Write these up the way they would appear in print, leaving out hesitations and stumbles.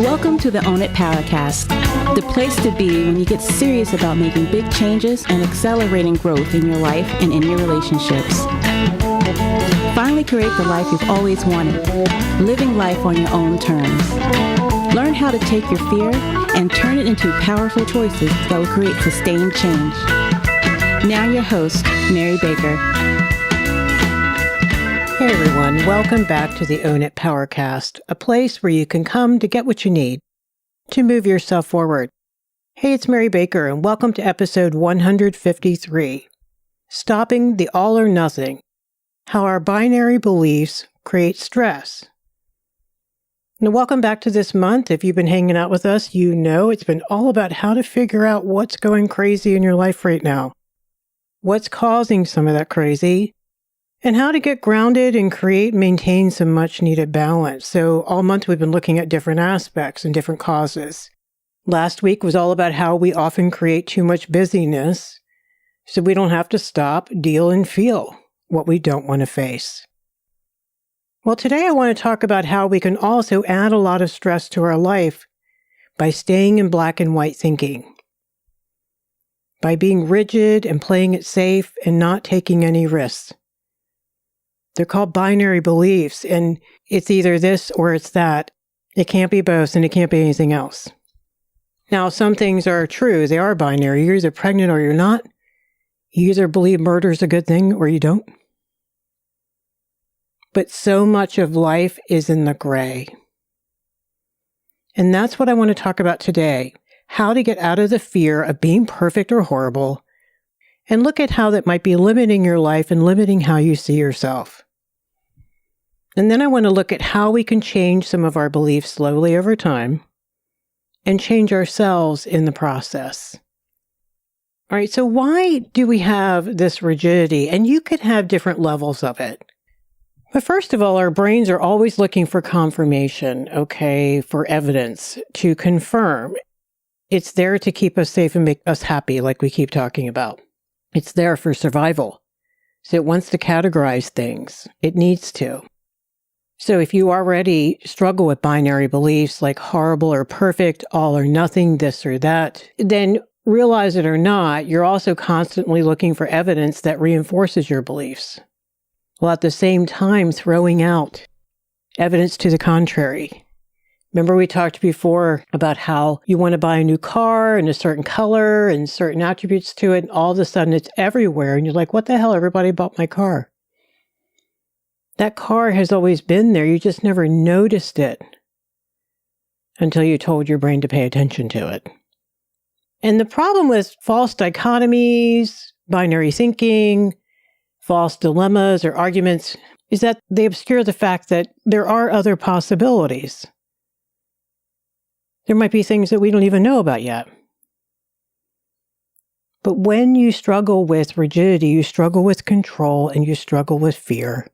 Welcome to the Own It Powercast, the place to be when you get serious about making big changes and accelerating growth in your life and in your relationships. Finally create the life you've always wanted, living life on your own terms. Learn how to take your fear and turn it into powerful choices that will create sustained change. Now your host, Mary Baker. Hey everyone, welcome back to the Own It Powercast, a place where you can come to get what you need to move yourself forward. Hey, it's Mary Baker, and welcome to episode 153, Stopping the All or Nothing, How Our Binary Beliefs Create Stress. Now, welcome back to this month. If you've been hanging out with us, you know it's been all about how to figure out what's going crazy in your life right now, what's causing some of that crazy, and how to get grounded and maintain some much needed balance. So all month we've been looking at different aspects and different causes. Last week was all about how we often create too much busyness so we don't have to stop, deal, and feel what we don't want to face. Well, today I want to talk about how we can also add a lot of stress to our life by staying in black and white thinking, by being rigid and playing it safe and not taking any risks. They're called binary beliefs, and it's either this or it's that. It can't be both, and it can't be anything else. Now, some things are true. They are binary. You're either pregnant or you're not. You either believe murder is a good thing or you don't. But so much of life is in the gray. And that's what I want to talk about today. How to get out of the fear of being perfect or horrible, and look at how that might be limiting your life and limiting how you see yourself. And then I want to look at how we can change some of our beliefs slowly over time and change ourselves in the process. All right, so why do we have this rigidity? And you could have different levels of it. But first of all, our brains are always looking for confirmation, for evidence to confirm. It's there to keep us safe and make us happy, like we keep talking about. It's there for survival. So it wants to categorize things. It needs to. So if you already struggle with binary beliefs like horrible or perfect, all or nothing, this or that, then realize it or not, you're also constantly looking for evidence that reinforces your beliefs, while at the same time throwing out evidence to the contrary. Remember we talked before about how you want to buy a new car in a certain color and certain attributes to it, and all of a sudden it's everywhere, and you're like, what the hell, everybody bought my car. That car has always been there, you just never noticed it until you told your brain to pay attention to it. And the problem with false dichotomies, binary thinking, false dilemmas or arguments is that they obscure the fact that there are other possibilities. There might be things that we don't even know about yet. But when you struggle with rigidity, you struggle with control and you struggle with fear.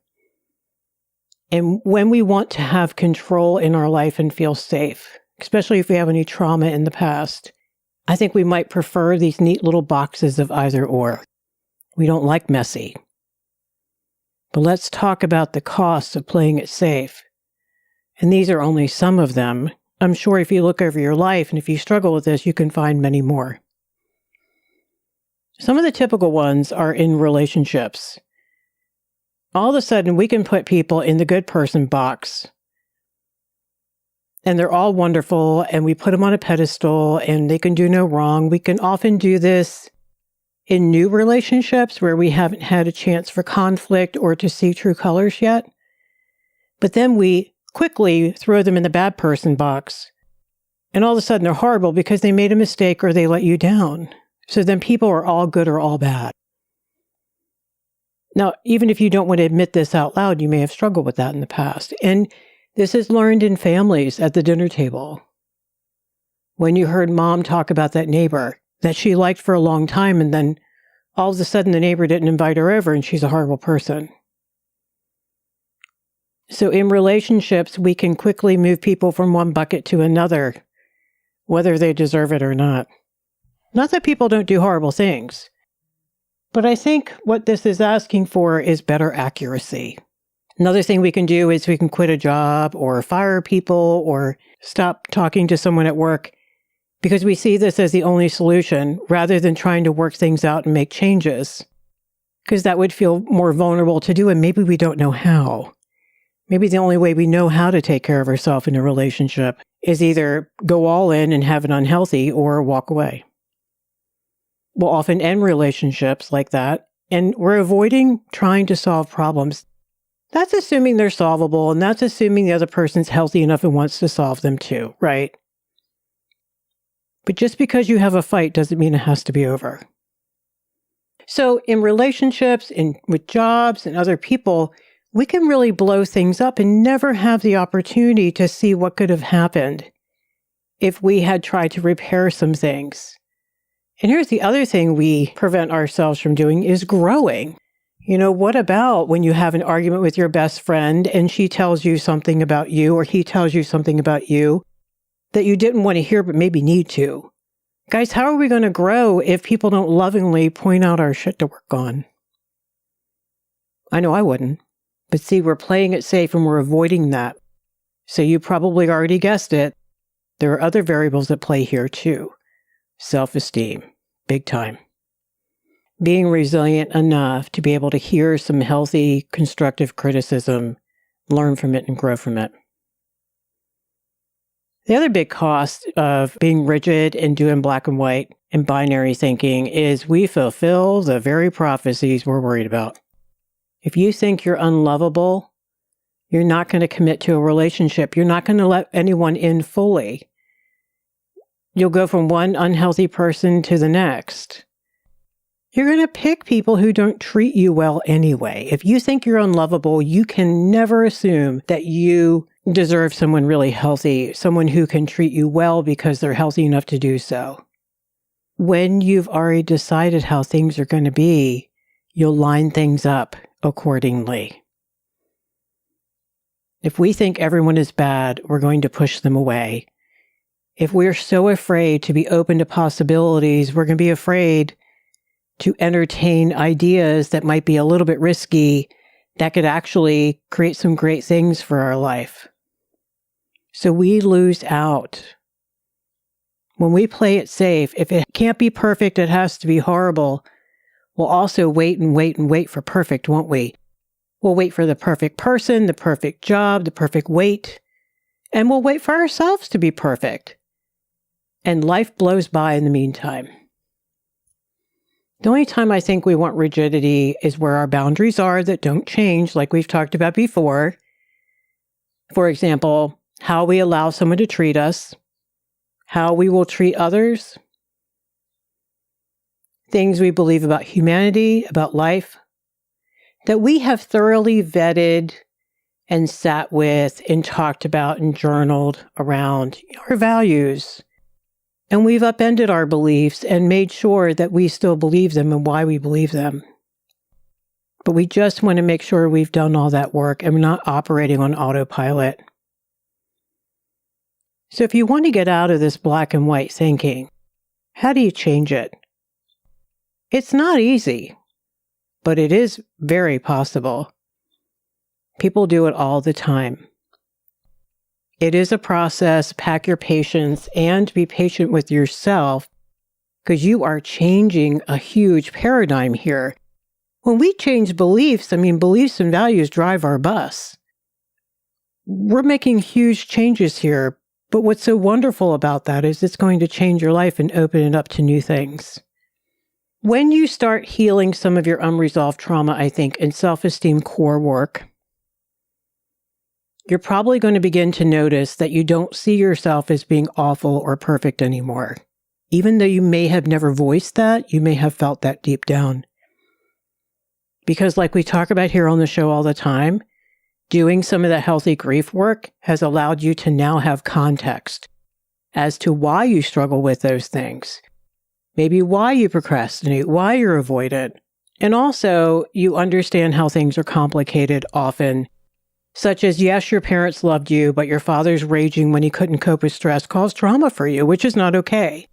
And when we want to have control in our life and feel safe, especially if we have any trauma in the past, I think we might prefer these neat little boxes of either or. We don't like messy. But let's talk about the costs of playing it safe. And these are only some of them. I'm sure if you look over your life and if you struggle with this, you can find many more. Some of the typical ones are in relationships. All of a sudden, we can put people in the good person box, and they're all wonderful, and we put them on a pedestal, and they can do no wrong. We can often do this in new relationships where we haven't had a chance for conflict or to see true colors yet. But then we quickly throw them in the bad person box, and all of a sudden they're horrible because they made a mistake or they let you down. So then people are all good or all bad. Now, even if you don't want to admit this out loud, you may have struggled with that in the past. And this is learned in families at the dinner table. When you heard mom talk about that neighbor that she liked for a long time, and then all of a sudden the neighbor didn't invite her over and she's a horrible person. So in relationships, we can quickly move people from one bucket to another, whether they deserve it or not. Not that people don't do horrible things. But I think what this is asking for is better accuracy. Another thing we can do is we can quit a job or fire people or stop talking to someone at work because we see this as the only solution rather than trying to work things out and make changes. Because that would feel more vulnerable to do, and maybe we don't know how. Maybe the only way we know how to take care of ourselves in a relationship is either go all in and have it unhealthy or walk away. We'll often end relationships like that, and we're avoiding trying to solve problems. That's assuming they're solvable, and that's assuming the other person's healthy enough and wants to solve them too, right? But just because you have a fight doesn't mean it has to be over. So in relationships, with jobs and other people, we can really blow things up and never have the opportunity to see what could have happened if we had tried to repair some things. And here's the other thing we prevent ourselves from doing is growing. What about when you have an argument with your best friend and she tells you something about you or he tells you something about you that you didn't want to hear but maybe need to? Guys, how are we going to grow if people don't lovingly point out our shit to work on? I know I wouldn't. But see, we're playing it safe and we're avoiding that. So you probably already guessed it. There are other variables at play here too. Self-esteem, big time. Being resilient enough to be able to hear some healthy, constructive criticism, learn from it and grow from it. The other big cost of being rigid and doing black and white and binary thinking is we fulfill the very prophecies we're worried about. If you think you're unlovable, you're not going to commit to a relationship. You're not going to let anyone in fully. You'll go from one unhealthy person to the next. You're going to pick people who don't treat you well anyway. If you think you're unlovable, you can never assume that you deserve someone really healthy, someone who can treat you well because they're healthy enough to do so. When you've already decided how things are going to be, you'll line things up accordingly. If we think everyone is bad, we're going to push them away. If we're so afraid to be open to possibilities, we're going to be afraid to entertain ideas that might be a little bit risky that could actually create some great things for our life. So we lose out. When we play it safe, if it can't be perfect, it has to be horrible. We'll also wait and wait and wait for perfect, won't we? We'll wait for the perfect person, the perfect job, the perfect weight, and we'll wait for ourselves to be perfect. And life blows by in the meantime. The only time I think we want rigidity is where our boundaries are that don't change, like we've talked about before. For example, how we allow someone to treat us, how we will treat others, things we believe about humanity, about life, that we have thoroughly vetted and sat with and talked about and journaled around our values. And we've upended our beliefs and made sure that we still believe them and why we believe them. But we just want to make sure we've done all that work and we're not operating on autopilot. So if you want to get out of this black and white thinking, how do you change it? It's not easy, but it is very possible. People do it all the time. It is a process. Pack your patience and be patient with yourself because you are changing a huge paradigm here. When we change beliefs, beliefs and values drive our bus. We're making huge changes here, but what's so wonderful about that is it's going to change your life and open it up to new things. When you start healing some of your unresolved trauma, I think, in self-esteem core work, you're probably going to begin to notice that you don't see yourself as being awful or perfect anymore. Even though you may have never voiced that, you may have felt that deep down. Because like we talk about here on the show all the time, doing some of the healthy grief work has allowed you to now have context as to why you struggle with those things. Maybe why you procrastinate, why you're avoidant. And also, you understand how things are complicated often. Such as, yes, your parents loved you, but your father's raging when he couldn't cope with stress caused trauma for you, which is not okay.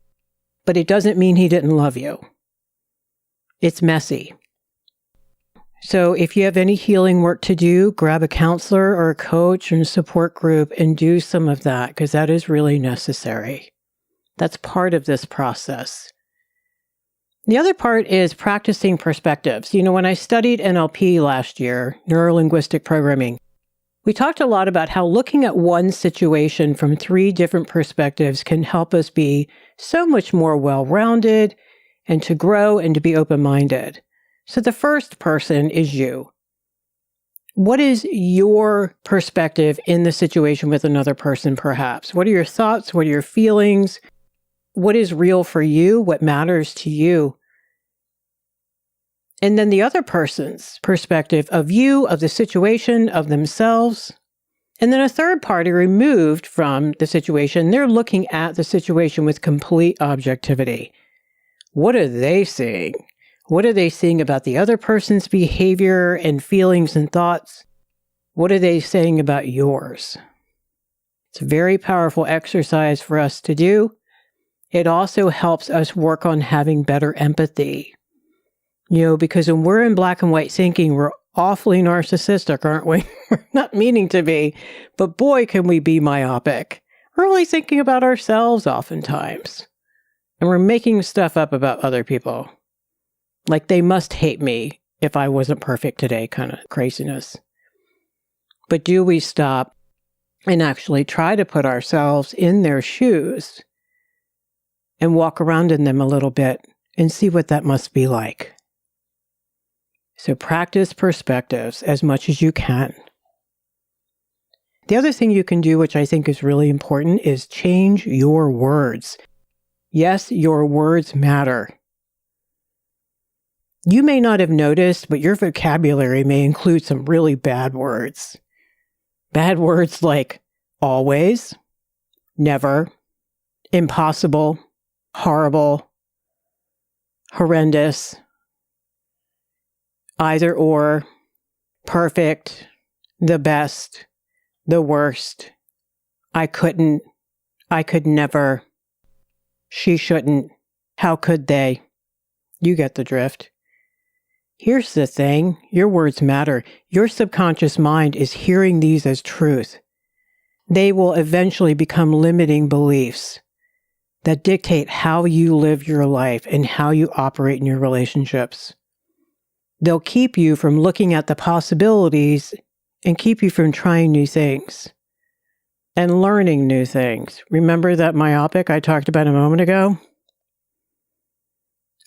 But it doesn't mean he didn't love you. It's messy. So if you have any healing work to do, grab a counselor or a coach and a support group and do some of that, because that is really necessary. That's part of this process. The other part is practicing perspectives. When I studied NLP last year, neuro-linguistic programming, we talked a lot about how looking at one situation from 3 different perspectives can help us be so much more well-rounded and to grow and to be open-minded. So the first person is you. What is your perspective in the situation with another person, perhaps? What are your thoughts? What are your feelings? What is real for you? What matters to you? And then the other person's perspective of you, of the situation, of themselves. And then a third party removed from the situation. They're looking at the situation with complete objectivity. What are they seeing? What are they seeing about the other person's behavior and feelings and thoughts? What are they saying about yours? It's a very powerful exercise for us to do. It also helps us work on having better empathy. Because when we're in black and white thinking, we're awfully narcissistic, aren't we? We're not meaning to be, but boy, can we be myopic. We're only thinking about ourselves oftentimes. And we're making stuff up about other people. Like they must hate me if I wasn't perfect today kind of craziness. But do we stop and actually try to put ourselves in their shoes and walk around in them a little bit and see what that must be like? So practice perspectives as much as you can. The other thing you can do, which I think is really important, is change your words. Yes, your words matter. You may not have noticed, but your vocabulary may include some really bad words. Bad words like always, never, impossible, horrible, horrendous, either or, perfect, the best, the worst, I couldn't, I could never, she shouldn't, how could they? You get the drift. Here's the thing, your words matter. Your subconscious mind is hearing these as truth. They will eventually become limiting beliefs that dictate how you live your life and how you operate in your relationships. They'll keep you from looking at the possibilities and keep you from trying new things and learning new things. Remember that myopic I talked about a moment ago?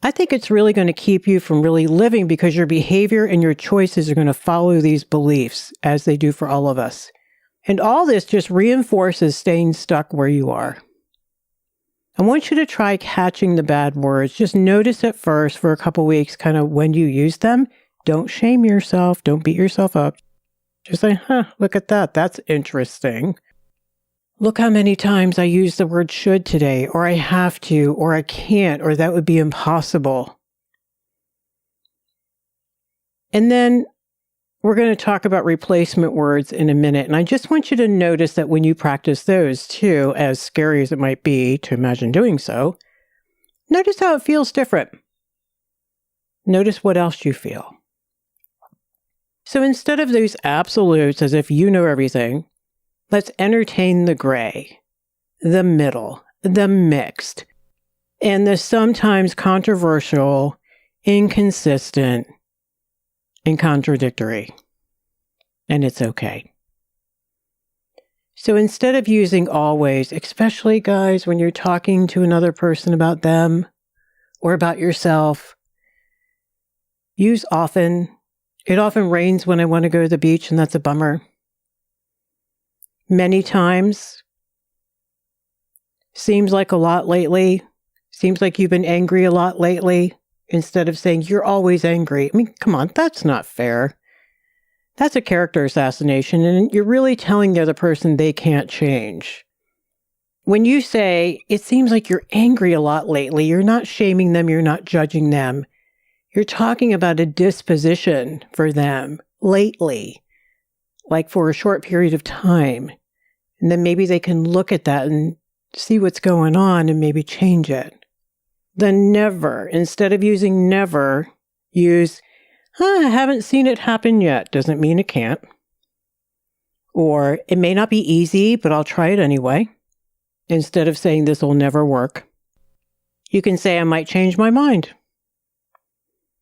I think it's really going to keep you from really living because your behavior and your choices are going to follow these beliefs as they do for all of us. And all this just reinforces staying stuck where you are. I want you to try catching the bad words. Just notice at first for a couple weeks kind of when you use them. Don't shame yourself. Don't beat yourself up. Just say, look at that. That's interesting. Look how many times I use the word should today, or I have to, or I can't, or that would be impossible. And then we're going to talk about replacement words in a minute. And I just want you to notice that when you practice those too, as scary as it might be to imagine doing so, notice how it feels different. Notice what else you feel. So instead of these absolutes as if you know everything, let's entertain the gray, the middle, the mixed, and the sometimes controversial, inconsistent, and contradictory. And it's okay. So instead of using always, especially guys, when you're talking to another person about them or about yourself, use often. It often rains when I want to go to the beach, and that's a bummer. Many times. Seems like a lot lately. Seems like you've been angry a lot lately. Instead of saying, you're always angry. I mean, come on, that's not fair. That's a character assassination, and you're really telling the other person they can't change. When you say, it seems like you're angry a lot lately, you're not shaming them, you're not judging them. You're talking about a disposition for them lately, like for a short period of time. And then maybe they can look at that and see what's going on and maybe change it. The never, instead of using never, use I haven't seen it happen yet. Doesn't mean it can't. Or it may not be easy, but I'll try it anyway. Instead of saying this will never work. You can say I might change my mind.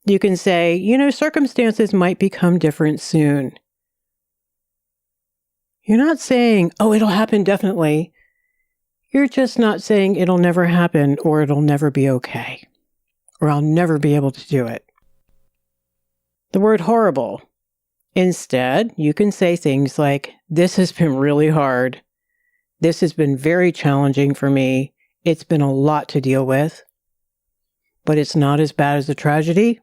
You can say, circumstances might become different soon. You're not saying, oh, it'll happen definitely. You're just not saying it'll never happen or it'll never be okay. Or I'll never be able to do it. The word horrible. Instead, you can say things like, this has been really hard. This has been very challenging for me. It's been a lot to deal with. But it's not as bad as a tragedy.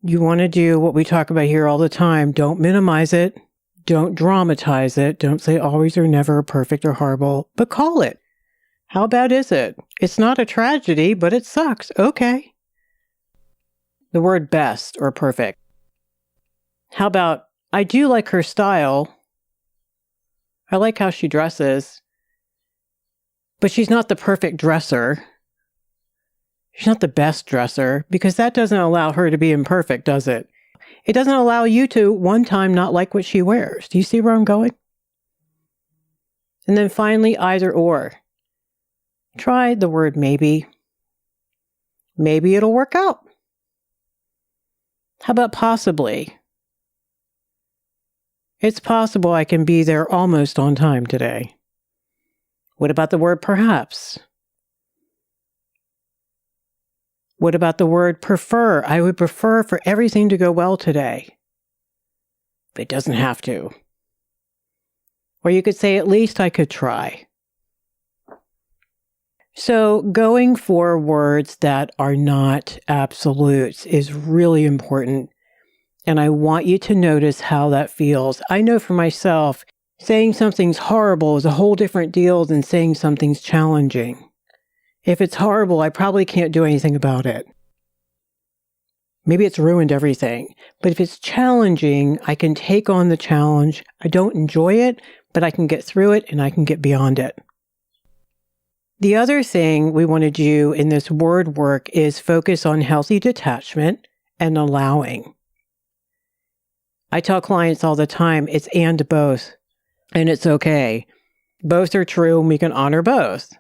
You want to do what we talk about here all the time. Don't minimize it. Don't dramatize it. Don't say always or never, perfect or horrible, but call it. How bad is it? It's not a tragedy, but it sucks. Okay. The word best or perfect. How about, I do like her style. I like how she dresses, but she's not the perfect dresser. She's not the best dresser, because that doesn't allow her to be imperfect, does it? It doesn't allow you to one time not like what she wears. Do you see where I'm going? And then finally, either or. Try the word maybe. Maybe it'll work out. How about possibly? It's possible I can be there almost on time today. What about the word perhaps? What about the word prefer? I would prefer for everything to go well today. But it doesn't have to. Or you could say, at least I could try. So going for words that are not absolutes is really important. And I want you to notice how that feels. I know for myself, saying something's horrible is a whole different deal than saying something's challenging. If it's horrible, I probably can't do anything about it. Maybe it's ruined everything. But if it's challenging, I can take on the challenge. I don't enjoy it, but I can get through it and I can get beyond it. The other thing we want to do in this word work is focus on healthy detachment and allowing. I tell clients all the time, it's and both, and it's okay. Both are true and we can honor both.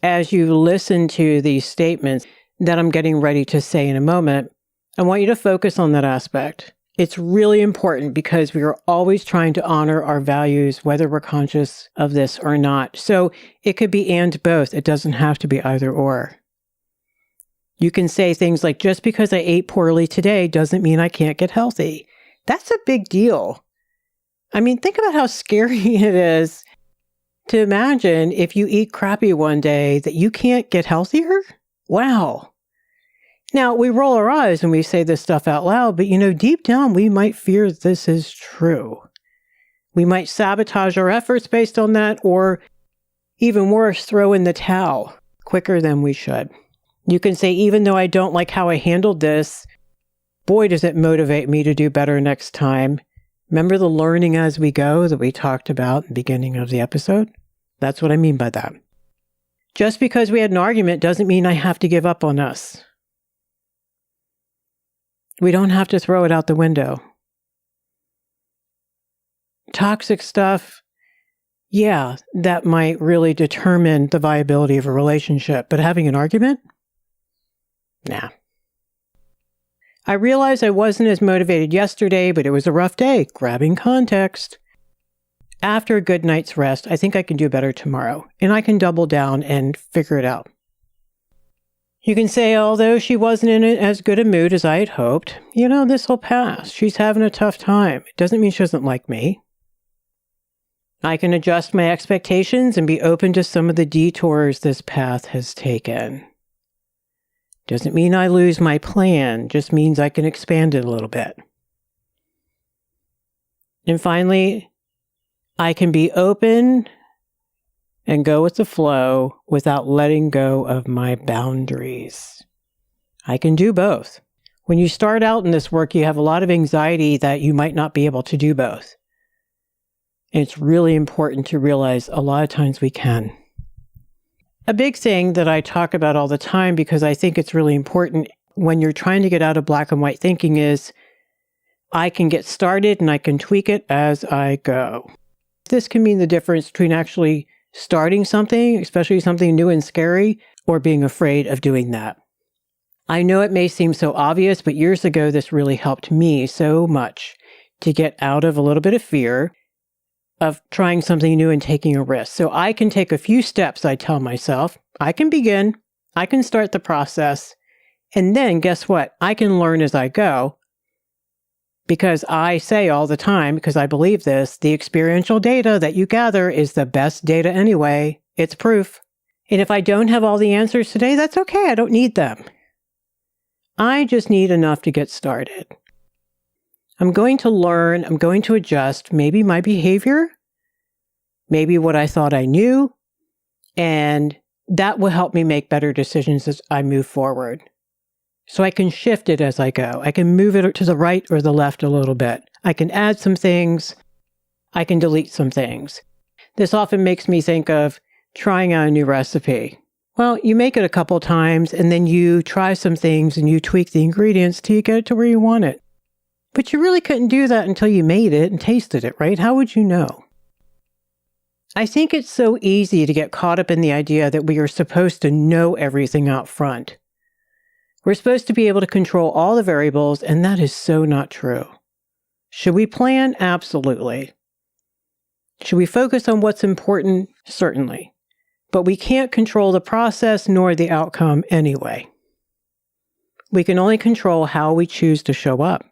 As you listen to these statements that I'm getting ready to say in a moment, I want you to focus on that aspect. It's really important because we are always trying to honor our values, whether we're conscious of this or not. So it could be and both. It doesn't have to be either or. You can say things like, just because I ate poorly today doesn't mean I can't get healthy. That's a big deal. I mean, think about how scary it is to imagine if you eat crappy one day that you can't get healthier. Wow. Now, we roll our eyes when we say this stuff out loud, but deep down, we might fear this is true. We might sabotage our efforts based on that, or even worse, throw in the towel quicker than we should. You can say, even though I don't like how I handled this, boy, does it motivate me to do better next time. Remember the learning as we go that we talked about at the beginning of the episode? That's what I mean by that. Just because we had an argument doesn't mean I have to give up on us. We don't have to throw it out the window. Toxic stuff, yeah, that might really determine the viability of a relationship, but having an argument? Nah. I realized I wasn't as motivated yesterday, but it was a rough day. Grabbing context. After a good night's rest, I think I can do better tomorrow, and I can double down and figure it out. You can say, although she wasn't in as good a mood as I had hoped, this will pass. She's having a tough time. It doesn't mean she doesn't like me. I can adjust my expectations and be open to some of the detours this path has taken. Doesn't mean I lose my plan, just means I can expand it a little bit. And finally, I can be open and go with the flow without letting go of my boundaries. I can do both. When you start out in this work, you have a lot of anxiety that you might not be able to do both. And it's really important to realize a lot of times we can. A big thing that I talk about all the time because I think it's really important when you're trying to get out of black and white thinking is, I can get started and I can tweak it as I go. This can mean the difference between actually starting something, especially something new and scary, or being afraid of doing that. I know it may seem so obvious, but years ago, this really helped me so much to get out of a little bit of fear of trying something new and taking a risk. So I can take a few steps, I tell myself. I can begin. I can start the process. And then guess what? I can learn as I go. Because I say all the time, because I believe this, the experiential data that you gather is the best data anyway. It's proof. And if I don't have all the answers today, that's okay. I don't need them. I just need enough to get started. I'm going to learn. I'm going to adjust maybe my behavior, maybe what I thought I knew, and that will help me make better decisions as I move forward. So I can shift it as I go. I can move it to the right or the left a little bit. I can add some things. I can delete some things. This often makes me think of trying out a new recipe. Well, you make it a couple times and then you try some things and you tweak the ingredients till you get it to where you want it. But you really couldn't do that until you made it and tasted it, right? How would you know? I think it's so easy to get caught up in the idea that we are supposed to know everything out front. We're supposed to be able to control all the variables, and that is so not true. Should we plan? Absolutely. Should we focus on what's important? Certainly. But we can't control the process nor the outcome anyway. We can only control how we choose to show up.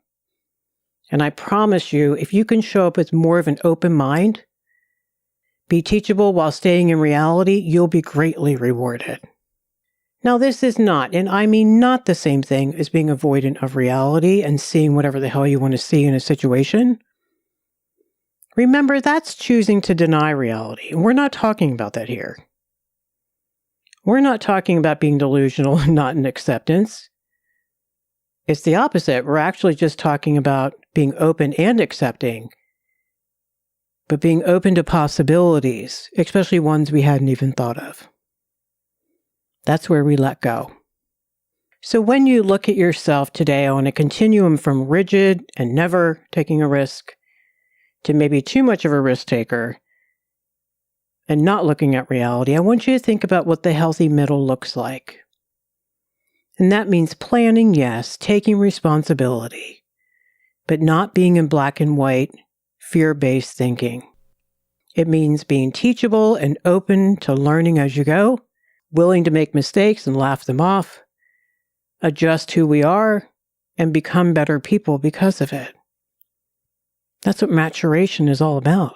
And I promise you, if you can show up with more of an open mind, be teachable while staying in reality, you'll be greatly rewarded. Now, this is not, and I mean not the same thing as being avoidant of reality and seeing whatever the hell you want to see in a situation. Remember, that's choosing to deny reality, and we're not talking about that here. We're not talking about being delusional and not in acceptance. It's the opposite. We're actually just talking about being open and accepting, but being open to possibilities, especially ones we hadn't even thought of. That's where we let go. So when you look at yourself today on a continuum from rigid and never taking a risk to maybe too much of a risk taker and not looking at reality, I want you to think about what the healthy middle looks like. And that means planning, yes, taking responsibility, but not being in black and white, fear-based thinking. It means being teachable and open to learning as you go, willing to make mistakes and laugh them off, adjust who we are, and become better people because of it. That's what maturation is all about.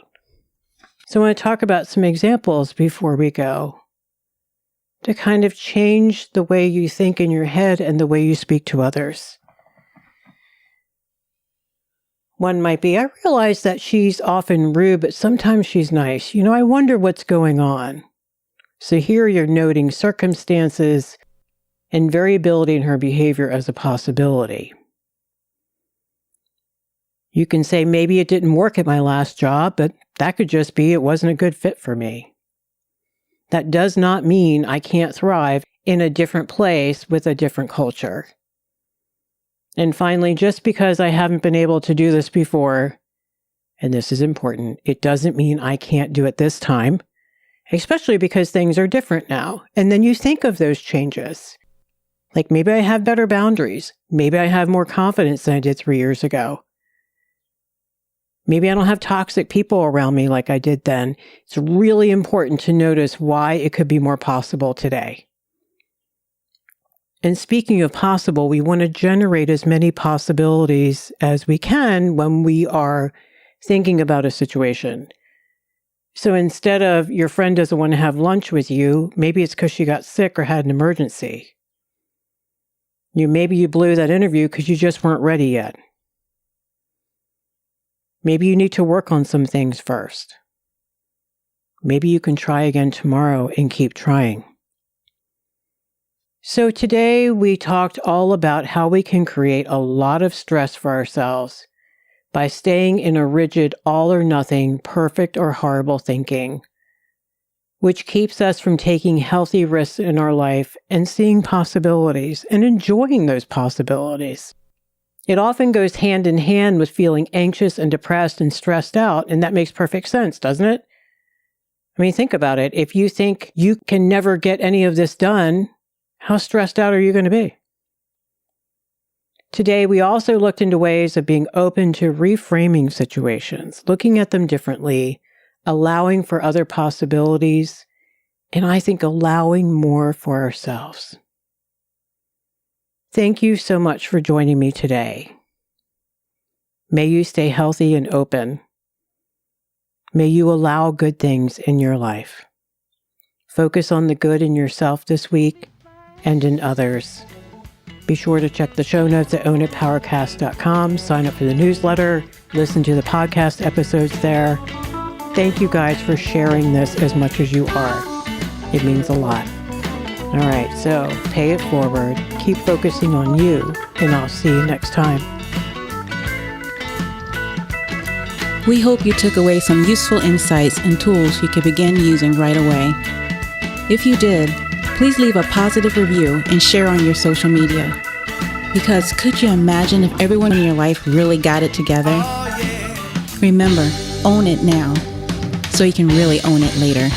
So I want to talk about some examples before we go to kind of change the way you think in your head and the way you speak to others. One might be, I realize that she's often rude, but sometimes she's nice. I wonder what's going on. So here you're noting circumstances and variability in her behavior as a possibility. You can say, maybe it didn't work at my last job, but that could just be it wasn't a good fit for me. That does not mean I can't thrive in a different place with a different culture. And finally, just because I haven't been able to do this before, and this is important, it doesn't mean I can't do it this time. Especially because things are different now. And then you think of those changes. Like maybe I have better boundaries. Maybe I have more confidence than I did 3 years ago. Maybe I don't have toxic people around me like I did then. It's really important to notice why it could be more possible today. And speaking of possible, we want to generate as many possibilities as we can when we are thinking about a situation. So instead of your friend doesn't want to have lunch with you, maybe it's because she got sick or had an emergency. Maybe you blew that interview because you just weren't ready yet. Maybe you need to work on some things first. Maybe you can try again tomorrow and keep trying. So today we talked all about how we can create a lot of stress for ourselves by staying in a rigid all or nothing, perfect or horrible thinking, which keeps us from taking healthy risks in our life and seeing possibilities and enjoying those possibilities. It often goes hand in hand with feeling anxious and depressed and stressed out, and that makes perfect sense, doesn't it? I mean, think about it. If you think you can never get any of this done, how stressed out are you going to be? Today, we also looked into ways of being open to reframing situations, looking at them differently, allowing for other possibilities, and I think allowing more for ourselves. Thank you so much for joining me today. May you stay healthy and open. May you allow good things in your life. Focus on the good in yourself this week and in others. Be sure to check the show notes at ownitpowercast.com, sign up for the newsletter, listen to the podcast episodes there. Thank you guys for sharing this as much as you are. It means a lot. All right, so pay it forward, keep focusing on you, and I'll see you next time. We hope you took away some useful insights and tools you can begin using right away. If you did, please leave a positive review and share on your social media. Because could you imagine if everyone in your life really got it together? Remember, own it now, so you can really own it later.